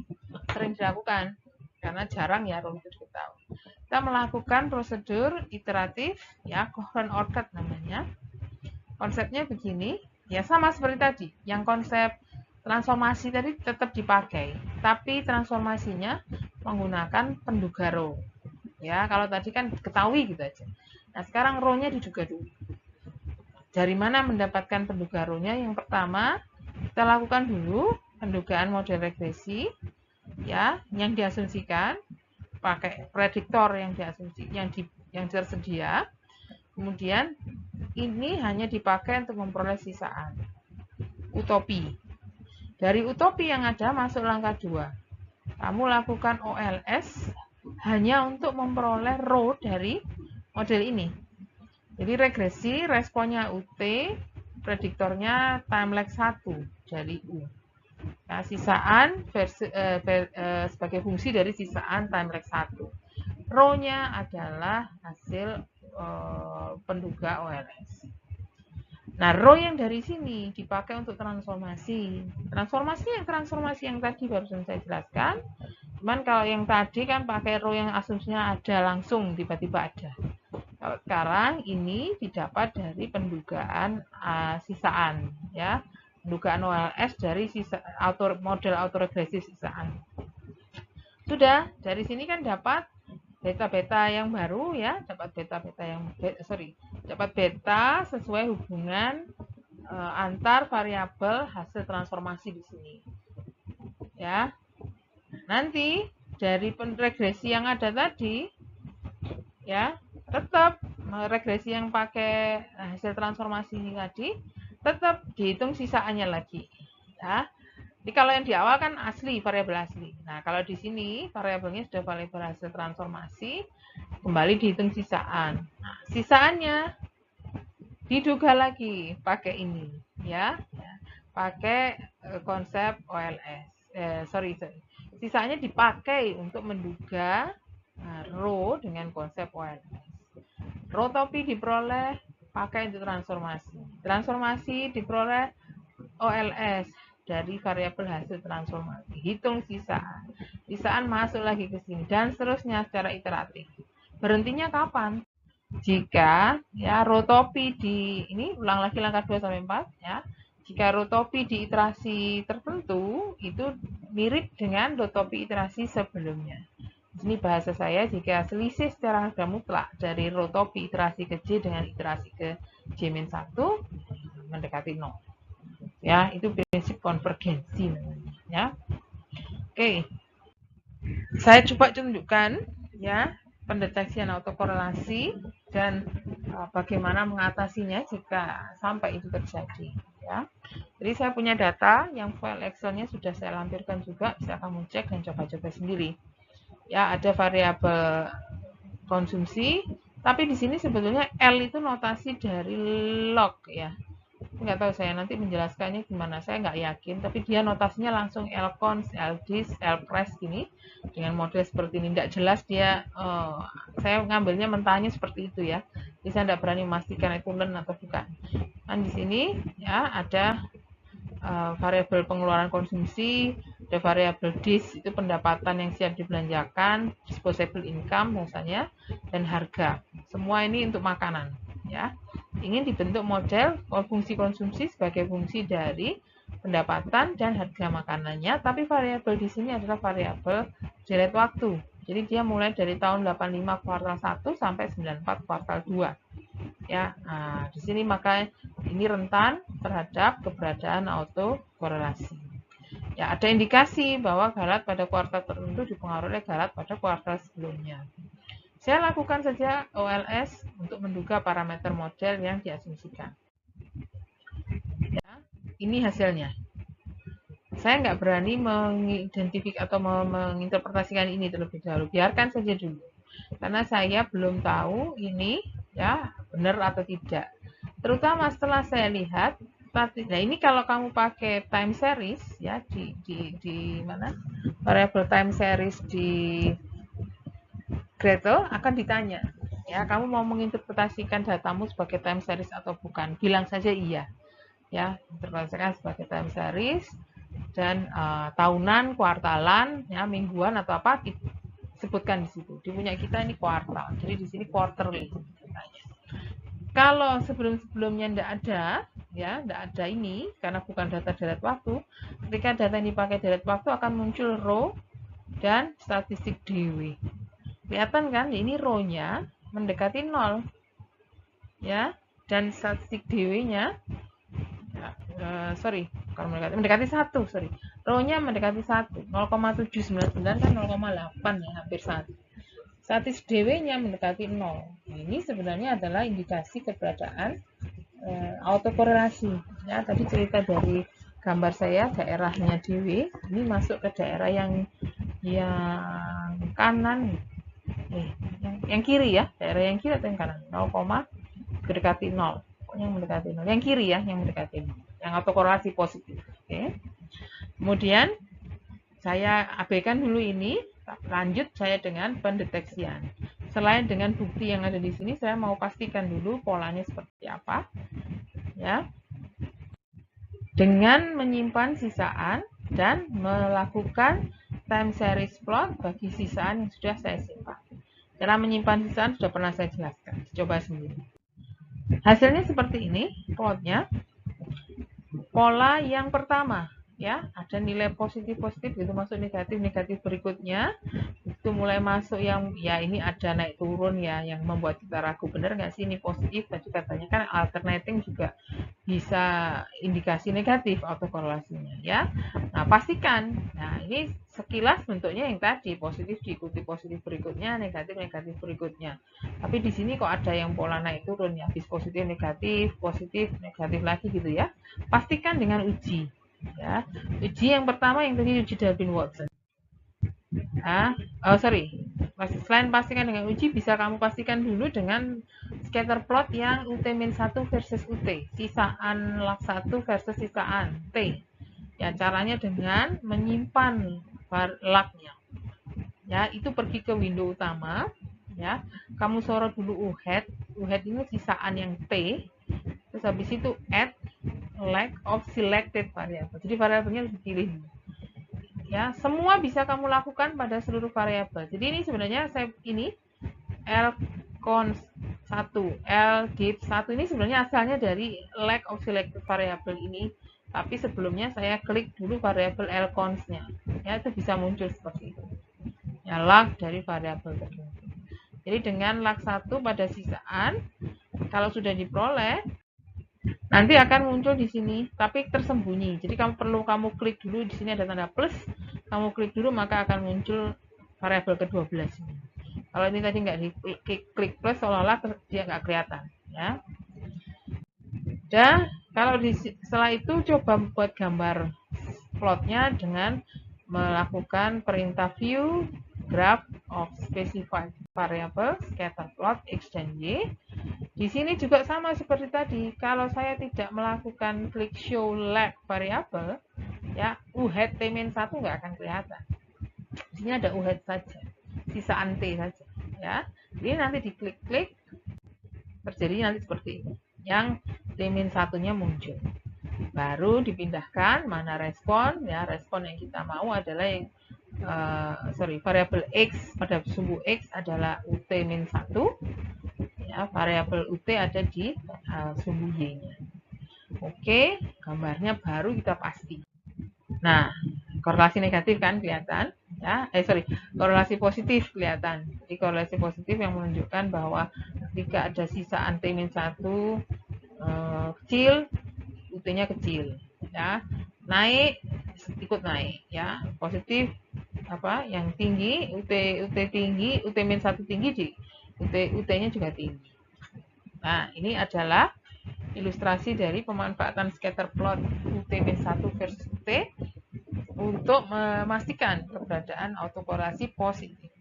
S1: sering dilakukan karena jarang ya rho itu diketahui. Kita melakukan prosedur iteratif ya, coherent ordered namanya. Konsepnya begini, ya sama seperti tadi. Yang konsep transformasi tadi tetap dipakai, tapi transformasinya menggunakan penduga rho. Ya, kalau tadi kan ketahui gitu aja. Nah, sekarang rho-nya diduga dulu. Dari mana mendapatkan penduga rho-nya? Yang pertama, kita lakukan dulu pendugaan model regresi ya, yang diasumsikan pakai prediktor yang tersedia. Kemudian ini hanya dipakai untuk memperoleh sisaan utopi. Dari utopi yang ada masuk langkah 2. Kamu lakukan OLS hanya untuk memperoleh rho dari model ini. Jadi regresi responnya UT, prediktornya time lag 1 dari U. Nah, sisaan sebagai fungsi dari sisaan time lag 1. Rho-nya adalah hasil penduga OLS. Nah, rho yang dari sini dipakai untuk transformasi. Transformasi yang tadi barusan saya jelaskan. Cuman kalau yang tadi kan pakai rho yang asumsinya ada langsung, tiba-tiba ada. Kalau sekarang ini didapat dari pendugaan sisaan, ya, pendugaan OLS dari model autoregresi sisaan. Sudah, dari sini kan dapat beta-beta yang baru ya, dapat beta sesuai hubungan antar variabel hasil transformasi di sini. Ya. Nanti dari regresi yang ada tadi ya, tetap regresi yang pakai hasil transformasi ini tadi tetap dihitung sisaannya lagi ya. Jadi kalau yang di awal kan asli, variabel asli. Nah, kalau di sini variabelnya sudah variabel hasil transformasi, kembali dihitung sisaan. Nah, sisaannya diduga lagi pakai ini ya. Pakai konsep OLS. Sisanya dipakai untuk menduga rho dengan konsep OLS. Rho topi diperoleh pakai untuk transformasi. Transformasi diperoleh OLS dari variabel hasil transformasi. Hitung sisaan. Sisaan masuk lagi ke sini dan seterusnya secara iteratif. Berhentinya kapan? Jika ya rho topi ini ulang lagi langkah 2 sampai 4 ya. Jika rho topi di iterasi tertentu itu mirip dengan rho topi iterasi sebelumnya. Ini bahasa saya jika selisih secara harga mutlak dari row topi iterasi ke J dengan iterasi ke J-1 mendekati 0. Ya, itu prinsip konvergensi namanya, ya. Oke. Saya coba tunjukkan ya pendeteksian autokorelasi dan bagaimana mengatasinya jika sampai itu terjadi, ya. Jadi saya punya data yang file Excel-nya sudah saya lampirkan juga, bisa kamu cek dan coba-coba sendiri. Ya, ada variabel konsumsi, tapi di sini sebetulnya L itu notasi dari log ya. Nggak tahu saya nanti menjelaskannya gimana, saya nggak yakin, tapi dia notasinya langsung Lcons, Ldis, Lpress gini dengan model seperti ini. Nggak jelas dia, saya ngambilnya mentahnya seperti itu ya. Jadi saya nggak berani memastikan itu learn atau bukan. Dan di sini ya ada variabel pengeluaran konsumsi, ada variabel dis itu pendapatan yang siap dibelanjakan, disposable income biasanya, dan harga. Semua ini untuk makanan, ya. Ingin dibentuk model fungsi konsumsi sebagai fungsi dari pendapatan dan harga makanannya, tapi variabel di sini adalah variabel deret waktu. Jadi dia mulai dari tahun 85 kuartal 1 sampai 94 kuartal 2. Ya, nah, di sini maka ini rentan terhadap keberadaan autokorelasi. Ya, ada indikasi bahwa galat pada kuartal tertentu dipengaruhi oleh galat pada kuartal sebelumnya. Saya lakukan saja OLS untuk menduga parameter model yang diasumsikan. Ya, ini hasilnya. Saya nggak berani mengidentifikasi atau menginterpretasikan ini terlebih dahulu. Biarkan saja dulu. Karena saya belum tahu ini ya benar atau tidak. Terutama setelah saya lihat, nah ini kalau kamu pakai time series ya di mana variable time series di Gradle akan ditanya ya kamu mau menginterpretasikan datamu sebagai time series atau bukan, bilang saja iya ya, interpretasikan sebagai time series dan tahunan, kuartalan, ya mingguan atau apa sebutkan di situ. Di punya kita ini kuartal, jadi di sini quarterly. Kalau sebelum-sebelumnya tidak ada, ya tidak ada ini karena bukan data deret waktu. Ketika data ini pakai deret waktu akan muncul row dan statistik DW. Kelihatan kan? Ini row-nya mendekati 0, ya, dan statistik DW-nya, mendekati 1, sorry. Row-nya mendekati 1, 0,799 kan 0,8 ya, hampir 1. Statistik DW-nya mendekati 0. Ini sebenarnya adalah indikasi keberadaan autokorelasi. Ya, tadi cerita dari gambar saya daerahnya DW, ini masuk ke daerah yang kanan, yang kiri ya, daerah yang kiri atau yang kanan, 0, mendekati 0. Yang mendekati 0, yang kiri ya, yang mendekati 0. Yang autokorelasi positif. Oke. Kemudian saya abaikan dulu ini. Lanjut saya dengan pendeteksian. Selain dengan bukti yang ada di sini, saya mau pastikan dulu polanya seperti apa. Ya. Dengan menyimpan sisaan dan melakukan time series plot bagi sisaan yang sudah saya simpan. Cara menyimpan sisaan sudah pernah saya jelaskan. Coba sendiri. Hasilnya seperti ini, plotnya. Pola yang pertama, ya ada nilai positif itu masuk negatif berikutnya itu mulai masuk yang ya ini ada naik turun ya yang membuat kita ragu benar nggak sih ini positif, tadi katanya kan alternating juga bisa indikasi negatif autokorelasinya ya. Nah pastikan, nah ini sekilas bentuknya yang tadi positif diikuti positif berikutnya, negatif berikutnya, tapi di sini kok ada yang pola naik turun ya, habis positif negatif lagi gitu ya. Pastikan dengan uji ya. Uji yang pertama yang tadi uji Darwin-Watson. Selain pastikan dengan uji, bisa kamu pastikan dulu dengan scatter plot yang UT-1 versus UT, sisaan lag 1 versus sisaan T. Ya, caranya dengan menyimpan lagnya. Ya, itu pergi ke window utama, ya. Kamu sorot dulu UHEAD. UHEAD ini sisaan yang T. Terus habis itu add lag of selected variable. Jadi variabelnya dipilih. Ya, semua bisa kamu lakukan pada seluruh variabel. Jadi ini sebenarnya Lcons 1, Ldiff1 ini sebenarnya asalnya dari lag of selected variable ini. Tapi sebelumnya saya klik dulu variabel Lcons-nya. Ya, itu bisa muncul seperti itu. ya, log dari variabel tertentu. Jadi dengan log 1 pada sisaan, kalau sudah diperoleh, nanti akan muncul di sini, tapi tersembunyi. Jadi kamu klik dulu, di sini ada tanda plus, kamu klik dulu maka akan muncul variabel ke-12 ini. Kalau ini tadi nggak diklik plus, seolah-olah dia nggak kelihatan, ya. Dan setelah itu coba buat gambar plotnya dengan melakukan perintah view graph of specified variable scatter plot x dan y. Di sini juga sama seperti tadi. Kalau saya tidak melakukan klik show lag variable, ya uhead t-1 nggak akan kelihatan. Di sini ada uhead saja, sisaan t saja, ya. Jadi nanti diklik-klik, terjadi nanti seperti ini. Yang t-1-nya muncul. Baru dipindahkan mana respon, ya respon yang kita mau adalah yang variabel x pada sumbu x adalah ut-1, ya variabel ut ada di sumbu y-nya. Oke, gambarnya baru kita pasti. Nah, korelasi negatif kan kelihatan, ya korelasi positif kelihatan. Jadi korelasi positif yang menunjukkan bahwa ketika ada sisaan t-1 kecil, ut-nya kecil, ya naik ikut naik, ya positif yang tinggi ut tinggi, ut-1 tinggi, di ut-nya juga tinggi. Nah, ini adalah ilustrasi dari pemanfaatan scatter plot ut-1 versus ut untuk memastikan keberadaan autokorelasi positif.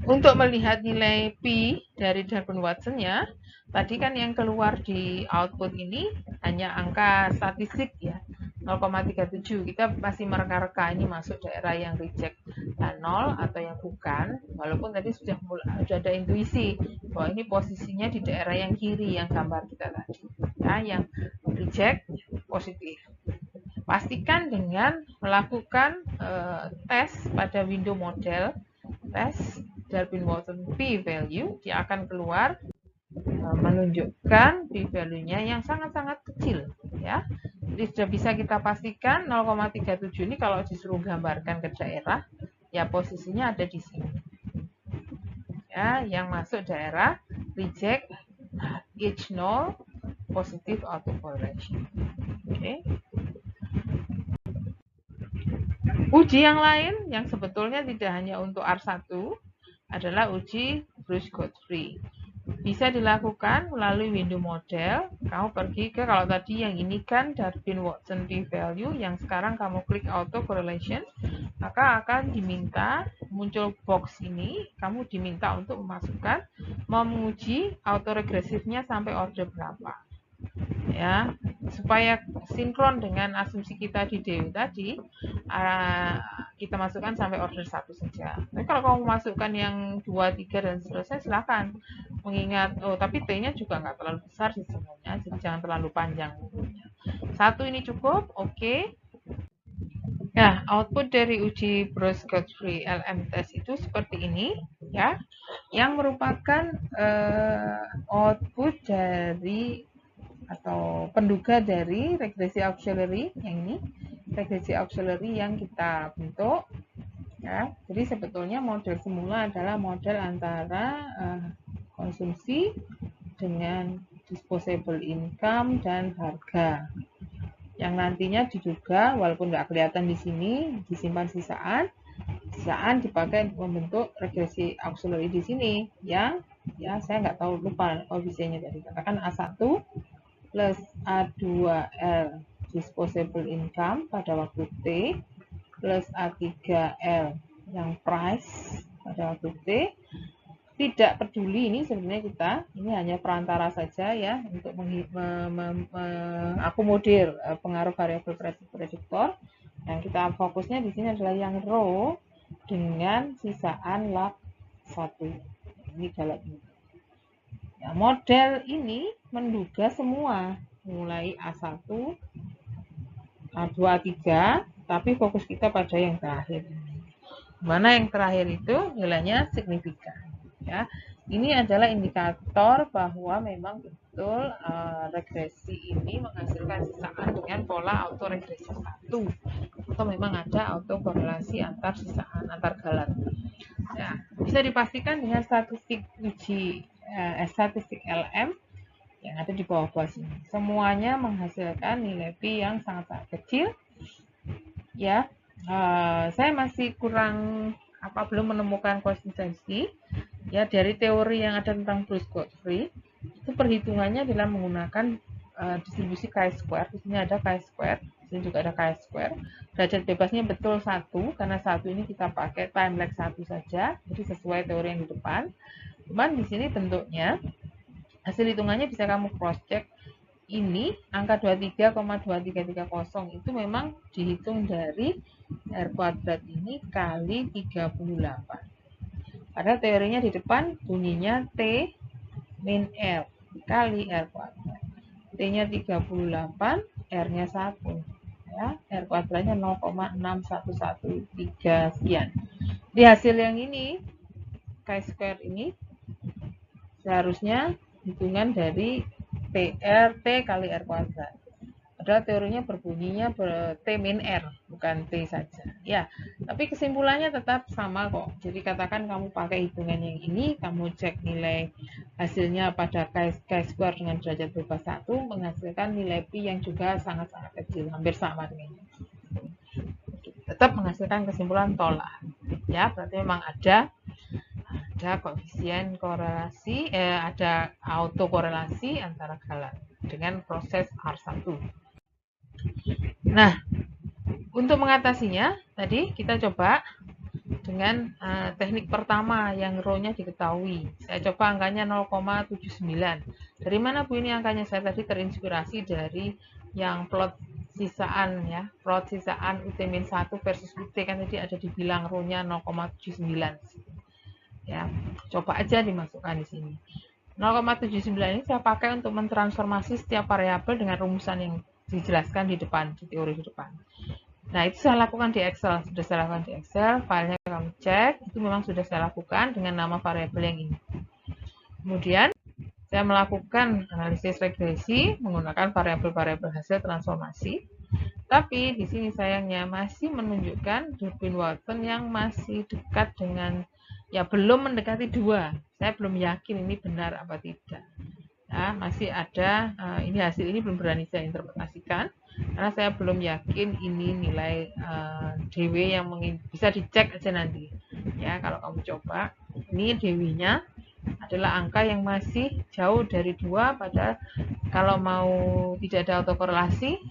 S1: Untuk melihat nilai P dari Darwin-Watson-nya, tadi kan yang keluar di output ini hanya angka statistik, ya, 0,37. Kita masih mereka-reka ini masuk daerah yang reject 0 atau yang bukan, walaupun tadi sudah ada intuisi bahwa ini posisinya di daerah yang kiri yang gambar kita tadi, ya, yang reject positif. Pastikan dengan melakukan tes pada window model, tes Darwin-Watson p-value, dia akan keluar menunjukkan p-value-nya yang sangat-sangat kecil, ya. Jadi sudah bisa kita pastikan 0,37 ini kalau disuruh gambarkan ke daerah, ya posisinya ada di sini, ya, yang masuk daerah reject H0 positive autocorrelation. Oke. Uji yang lain yang sebetulnya tidak hanya untuk R1 adalah uji Bruce-Godfrey. Bisa dilakukan melalui window model. Kamu pergi ke, kalau tadi yang ini kan Darwin-Watson p-value, yang sekarang kamu klik autocorrelation, maka akan diminta muncul box ini, kamu diminta untuk memasukkan, menguji autoregresifnya sampai order berapa, ya, supaya sinkron dengan asumsi kita di DU tadi, kita masukkan sampai order 1 saja. Tapi kalau kamu masukkan yang 2, 3 dan seterusnya, silakan. Mengingat, tapi T-nya juga nggak terlalu besar sih sebenarnya, jadi jangan terlalu panjang. 1 ini cukup, oke. Nah, output dari uji Bruce-Godfrey LM test itu seperti ini, ya, yang merupakan output dari atau penduga dari regresi auxiliary yang ini, regresi auxiliary yang kita bentuk, ya. Jadi sebetulnya model semula adalah model antara konsumsi dengan disposable income dan harga, yang nantinya diduga, walaupun nggak kelihatan di sini, disimpan sisaan dipakai membentuk regresi auxiliary di sini, yang, ya, saya nggak tahu, lupa koefisiennya tadi, katakan A1 plus A2L disposable income pada waktu T plus A3L yang price pada waktu T. Tidak peduli ini sebenarnya ini hanya perantara saja, ya, untuk mengakomodir pengaruh variabel prediktor. Yang kita fokusnya di sini adalah yang row dengan sisaan log 1. Ini galak ini. Ya, model ini menduga semua, mulai A1, A2, A3, tapi fokus kita pada yang terakhir. Mana yang terakhir itu nilainya signifikan. Ya, ini adalah indikator bahwa memang betul regresi ini menghasilkan sisaan dengan pola autoregresi 1. atau memang ada autokorelasi antar sisaan antar galat. Nah, bisa dipastikan dengan statistik uji statistik LM yang ada di bawah sini. Semuanya menghasilkan nilai Pi yang sangat-sangat kecil. Ya, saya masih belum menemukan konsistensi. Ya, dari teori yang ada tentang Bruce Godfrey, itu perhitungannya adalah menggunakan distribusi chi-square. Di sini ada chi-square, di sini juga ada chi-square. Derajat bebasnya betul 1, karena 1 ini kita pakai time lag 1 saja, jadi sesuai teori yang di depan. Cuman di sini bentuknya, hasil hitungannya bisa kamu cross check. Ini angka 23,2330 itu memang dihitung dari R kuadrat ini kali 38. Padahal teorinya di depan bunyinya T min R kali R kuadrat. T-nya 38, R-nya 1. Ya, R kuadratnya 0,6113 sekian. Di hasil yang ini, chi-square ini seharusnya hitungan dari T kali R kuadrat. Padahal teorinya berbunyinya T min R, bukan T saja. Ya, tapi kesimpulannya tetap sama kok. Jadi katakan kamu pakai hitungan yang ini, kamu cek nilai hasilnya pada chi-square dengan derajat bebas 1, menghasilkan nilai Pi yang juga sangat-sangat kecil, hampir sama dengan ini. Tetap menghasilkan kesimpulan tolak. Ya, berarti memang ada koefisien korelasi, ada autokorelasi antara galat dengan proses R1. Nah, untuk mengatasinya, tadi kita coba dengan teknik pertama yang rho-nya diketahui. Saya coba angkanya 0,79. Dari mana Bu ini angkanya? Saya tadi terinspirasi dari yang plot sisaan ya, plot sisaan UT-1 versus UT kan tadi ada dibilang rho-nya 0,79. Ya, coba aja dimasukkan di sini. 0,79 ini saya pakai untuk mentransformasi setiap variabel dengan rumusan yang dijelaskan di depan, di teori di depan. Nah, itu saya lakukan di Excel. Sudah saya lakukan di Excel, filenya kamu cek, itu memang sudah saya lakukan dengan nama variabel yang ini. Kemudian, saya melakukan analisis regresi menggunakan variabel-variabel hasil transformasi. Tapi di sini sayangnya masih menunjukkan Durbin Walton yang masih dekat dengan, ya belum mendekati 2. Saya belum yakin ini benar apa tidak. Nah, masih ada, ini hasil ini belum berani saya interpretasikan karena saya belum yakin ini nilai DW yang bisa dicek aja nanti ya. Kalau kamu coba, ini DW-nya adalah angka yang masih jauh dari 2, padahal kalau mau tidak ada autokorelasi,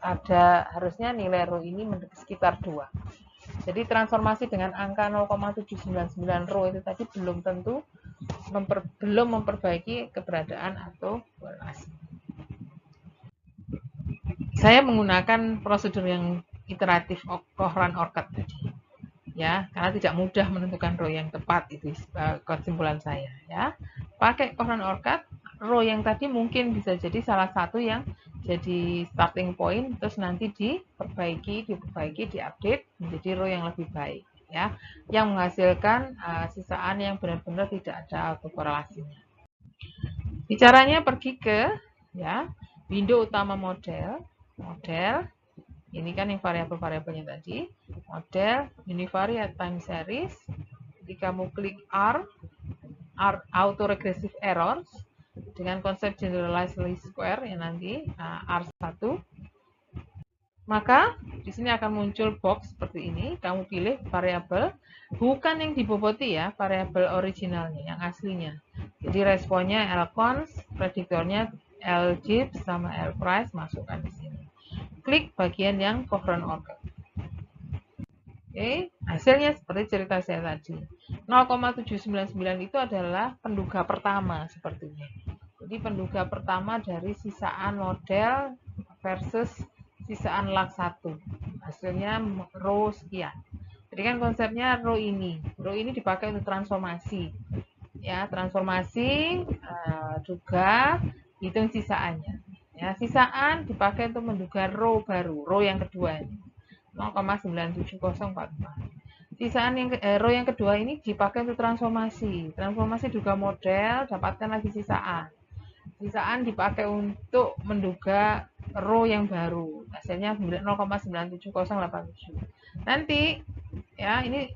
S1: ada harusnya nilai rho ini sekitar 2. Jadi transformasi dengan angka 0,799 rho itu tadi belum tentu belum memperbaiki keberadaan atau korelasi. Saya menggunakan prosedur yang iteratif Cochran-Orcutt tadi. Ya, karena tidak mudah menentukan rho yang tepat, itu kesimpulan saya ya. Pakai Cochran-Orcutt, rho yang tadi mungkin bisa jadi salah satu yang jadi starting point, terus nanti diperbaiki, diupdate menjadi rho yang lebih baik ya, yang menghasilkan sisaan yang benar-benar tidak ada autokorelasinya. Caranya pergi ke ya window utama model, ini kan yang variabel-variabelnya tadi, model univariate time series. Jadi kamu klik R auto regressive errors dengan konsep generalized least square yang nanti R1. Maka di sini akan muncul box seperti ini. Kamu pilih variabel, bukan yang diboboti ya, variabel originalnya, yang aslinya. Jadi responnya L-cons, prediktornya L-gibbs sama L-price, masukkan di sini. Klik bagian yang Cochran-Orcutt. Oke, hasilnya seperti cerita saya tadi. 0,799 itu adalah penduga pertama sepertinya. Jadi penduga pertama dari sisaan model versus sisaan lag 1. Hasilnya rho sekian. Jadi kan konsepnya rho ini dipakai untuk transformasi. Ya, transformasi juga hitung sisaannya. Ya, sisaan dipakai untuk menduga rho baru, rho yang kedua ini. 0,97044. Sisaan yang rho yang kedua ini dipakai untuk transformasi. Transformasi duga model, dapatkan lagi sisaan. Sisaan dipakai untuk menduga row yang baru. Hasilnya 0,97087. Nanti ya ini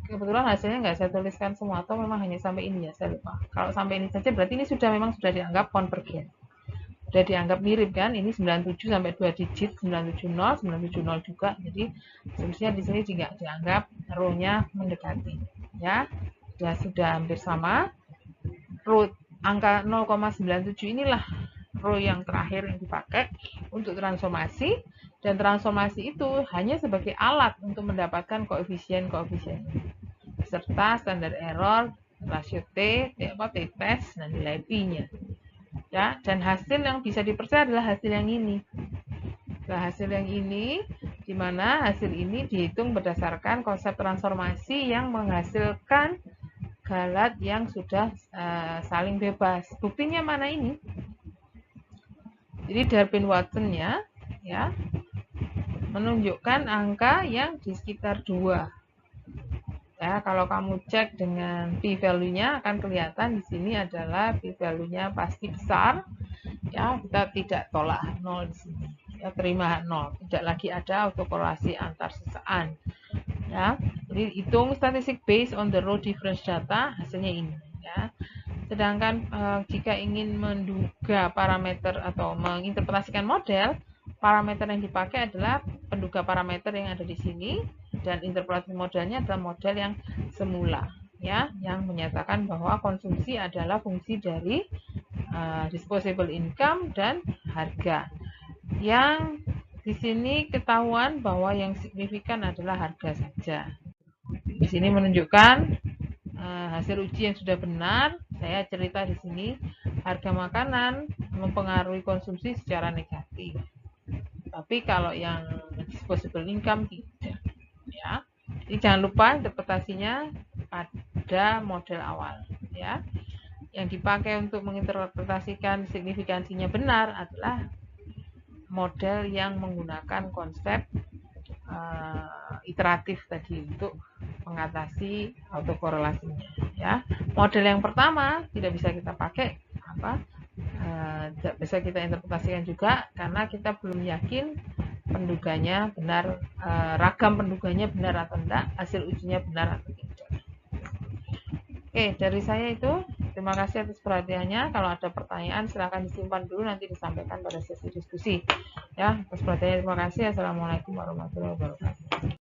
S1: kebetulan hasilnya nggak saya tuliskan semua atau memang hanya sampai ini ya, saya lupa. Kalau sampai ini saja berarti ini memang sudah dianggap konvergen. Sudah dianggap mirip kan, ini 97 sampai 2 digit, 970 juga, jadi seharusnya di sini juga dianggap row-nya mendekati ya, sudah hampir sama. Row angka 0,97 inilah row yang terakhir yang dipakai untuk transformasi, dan transformasi itu hanya sebagai alat untuk mendapatkan koefisien-koefisien serta standar error, rasio T, t-test, dan nilai pi-nya. Ya, dan hasil yang bisa dipercaya adalah hasil yang ini. Nah, hasil yang ini di mana hasil ini dihitung berdasarkan konsep transformasi yang menghasilkan galat yang sudah saling bebas. Buktinya mana ini? Jadi Darwin-Watson-nya ya menunjukkan angka yang di sekitar 2. Ya, kalau kamu cek dengan p-value-nya akan kelihatan di sini adalah p-value-nya pasti besar. Ya, kita tidak tolak 0 di sini. Ya, terima 0. Tidak lagi ada autokorelasi antar sesaan. Ya, jadi hitung statistik based on the row difference data, hasilnya ini. Ya. Sedangkan jika ingin menduga parameter atau menginterpretasikan model, parameter yang dipakai adalah penduga parameter yang ada di sini, dan interpretasi modelnya adalah model yang semula, ya, yang menyatakan bahwa konsumsi adalah fungsi dari disposable income dan harga. Yang di sini ketahuan bahwa yang signifikan adalah harga saja. Di sini menunjukkan hasil uji yang sudah benar. Saya cerita di sini harga makanan mempengaruhi konsumsi secara negatif. Tapi kalau yang disposable income tidak, ya. Jadi jangan lupa interpretasinya pada model awal, ya. Yang dipakai untuk menginterpretasikan signifikansinya benar adalah model yang menggunakan konsep iteratif tadi untuk mengatasi autokorelasinya, ya. Model yang pertama tidak bisa kita pakai tidak bisa kita interpretasikan juga karena kita belum yakin penduganya benar, ragam penduganya benar atau tidak, hasil ujinya benar atau tidak. Oke, dari saya itu. Terima kasih atas perhatiannya. Kalau ada pertanyaan silakan disimpan dulu, nanti disampaikan pada sesi diskusi. Ya, atas perhatiannya terima kasih. Assalamualaikum warahmatullahi wabarakatuh.